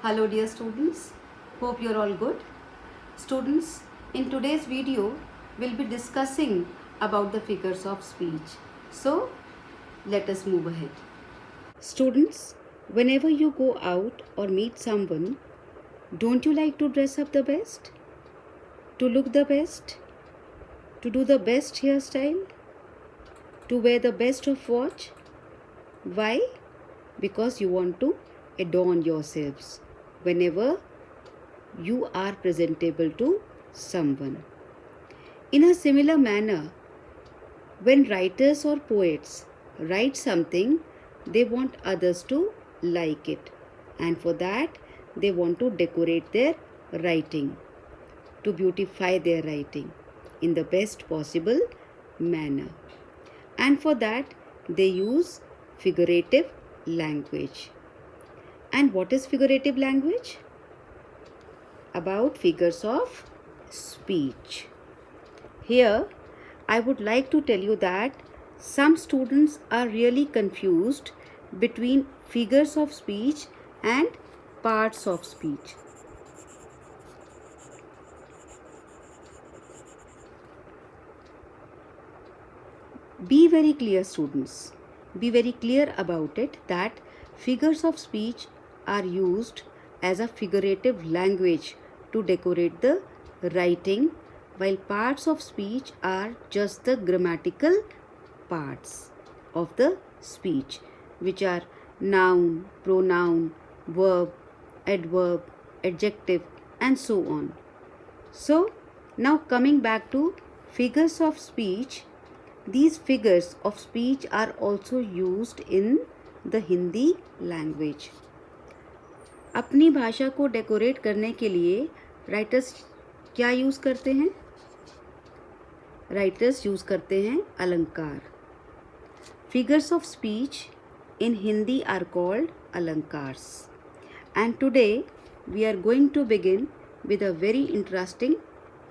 Hello dear students, hope you're all good. Students, in today's video, we'll be discussing about the figures of speech. So, let us move ahead. Students, whenever you go out or meet someone, don't you like to dress up the best? To look the best? To do the best hairstyle? To wear the best of watch? Why? Because you want to adorn yourselves whenever you are presentable to someone. In a similar manner, when writers or poets write something, they want others to like it, and for that, they want to decorate their writing, to beautify their writing in the best possible manner. And for that, they use figurative language. And what is figurative language? About figures of speech. Here, I would like to tell you that some students are really confused between figures of speech and parts of speech. Be very clear, students. Be very clear about it that figures of speech are used as a figurative language to decorate the writing, while parts of speech are just the grammatical parts of the speech, which are noun, pronoun, verb, adverb, adjective, and so on. So, now coming back to figures of speech, these figures of speech are also used in the Hindi language. अपनी भाषा को decorate करने के लिए writers क्या use करते हैं? Writers use करते हैं अलंकार. Figures of speech in Hindi are called alankars. And today we are going to begin with a very interesting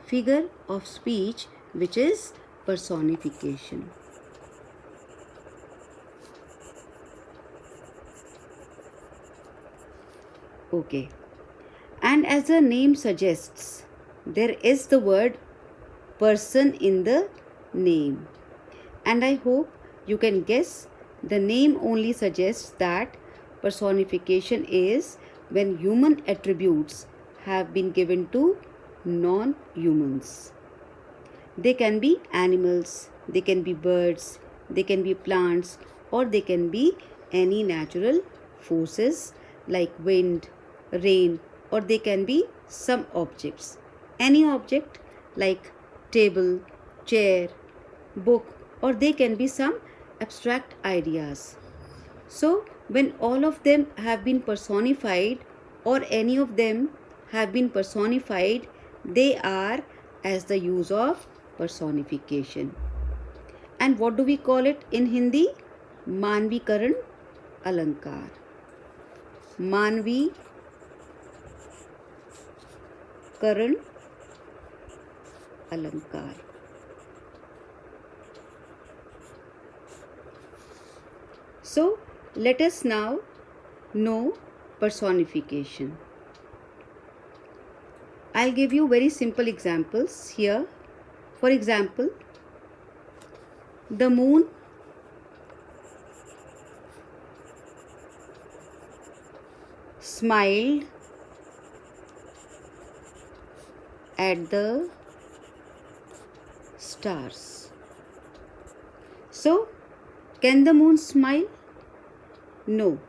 figure of speech, which is personification. Okay. And as the name suggests, there is the word person in the name. And I hope you can guess the name only suggests that personification is when human attributes have been given to non-humans. They can be animals, they can be birds, they can be plants, or they can be any natural forces like wind, rain, or they can be some objects. Any object like table, chair, book, or they can be some abstract ideas. So, when all of them have been personified or any of them have been personified, they are as the use of personification. And what do we call it in Hindi? Manvikaran Alankar. Manvikaran Alankar. So, let us now know personification. I'll give you very simple examples here. For example, the moon smiled at the stars. So, can the moon smile? No.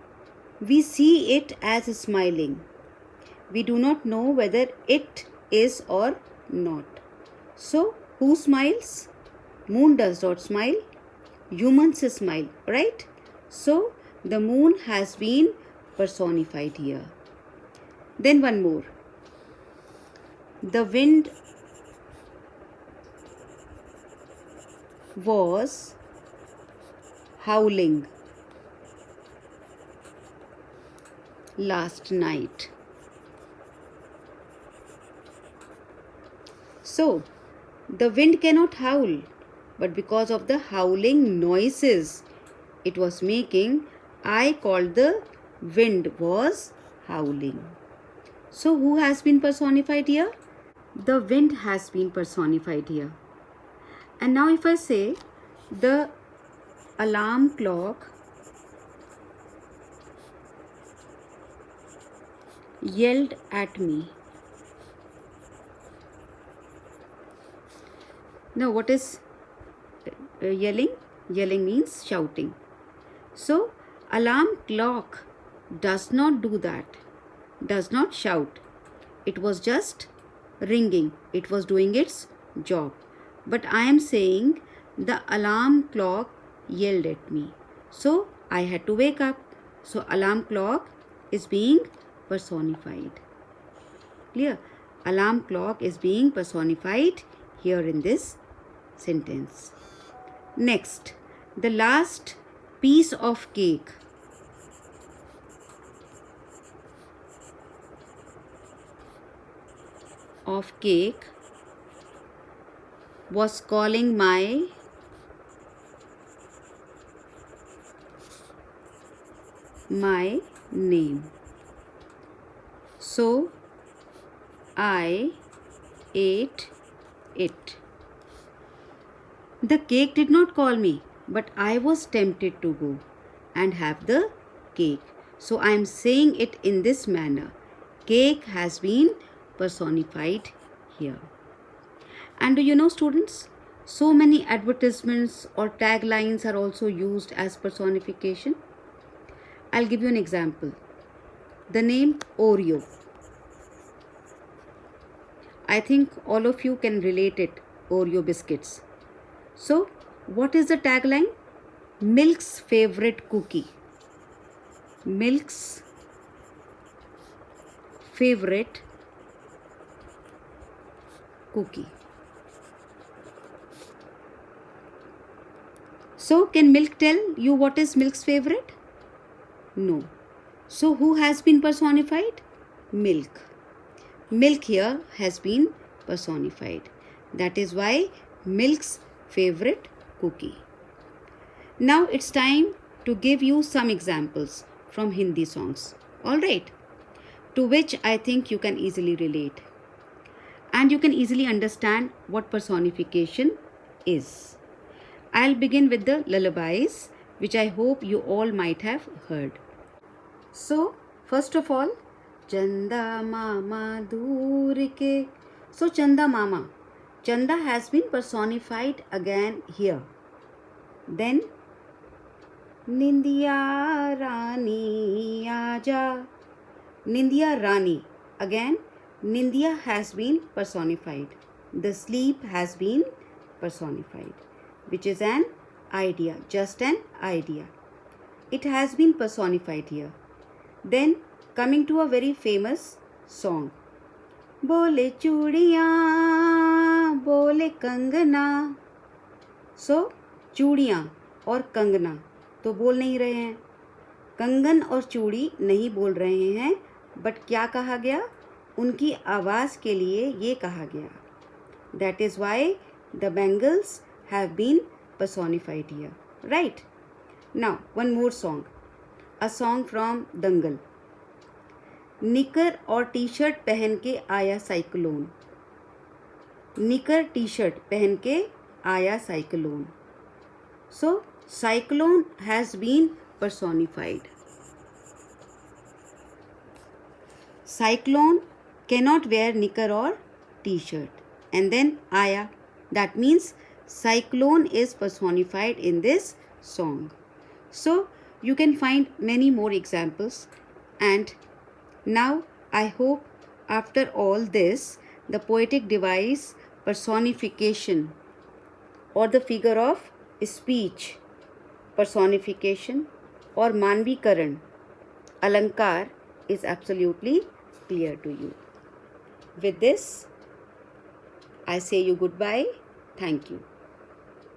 We see it as smiling. We do not know whether it is or not. So, who smiles? Moon does not smile. Humans smile, right? So, the moon has been personified here. Then one more. The wind was howling last night. So, the wind cannot howl, but because of the howling noises it was making, I called the wind was howling. So who has been personified here? The wind has been personified here. And now if I say the alarm clock yelled at me. Now what is yelling? Yelling means shouting. So alarm clock does not do that, does not shout. It was just ringing. It was doing its job. But I am saying the alarm clock yelled at me. So I had to wake up. So alarm clock is being personified. Clear? Alarm clock is being personified here in this sentence. Next, the last piece of cake. Of cake was calling my name. So I ate it. The cake did not call me, but I was tempted to go and have the cake. So I am saying it in this manner. Cake has been personified here. And do you know, students, so many advertisements or taglines are also used as personification. I'll give you an example. The name Oreo. I think all of you can relate it, Oreo biscuits. So, what is the tagline? Milk's favorite cookie. Milk's favorite cookie. So, can Milk tell you what is Milk's favorite? No. So, who has been personified? Milk. Milk here has been personified. That is why Milk's favorite cookie. Now it's time to give you some examples from Hindi songs. Alright, to which I think you can easily relate. And you can easily understand what personification is. I'll begin with the lullabies, which I hope you all might have heard. So, first of all, Chanda Mama Dur ke. So, Chanda Mama. Chanda has been personified again here. Then, Nindiya Rani Aaja. Nindiya Rani. Again, Nindiya has been personified. The sleep has been personified, which is an idea, just an idea. It has been personified here. Then, coming to a very famous song. Bole चूड़ियाँ बोले Kangana. So, चूड़ियाँ और कंगना तो बोल नहीं रहे हैं. कंगन और चूड़ी नहीं बोल रहे हैं, बट क्या कहा गया? उनकी आवाज़ के लिए ये कहा गया. That is why the bangles have been personified here. Right? Now, one more song. A song from Dangal. निकर और टी शर्ट पहन के आया साइक्लोन. निकर टी शर्ट पहन के आया cyclone. So cyclone has been personified. Cyclone cannot wear knicker or t-shirt. And then Aya. That means cyclone is personified in this song. So you can find many more examples. And now I hope after all this, the poetic device personification or the figure of speech personification or manvikaran alankar is absolutely clear to you. With this, I say you goodbye. Thank you.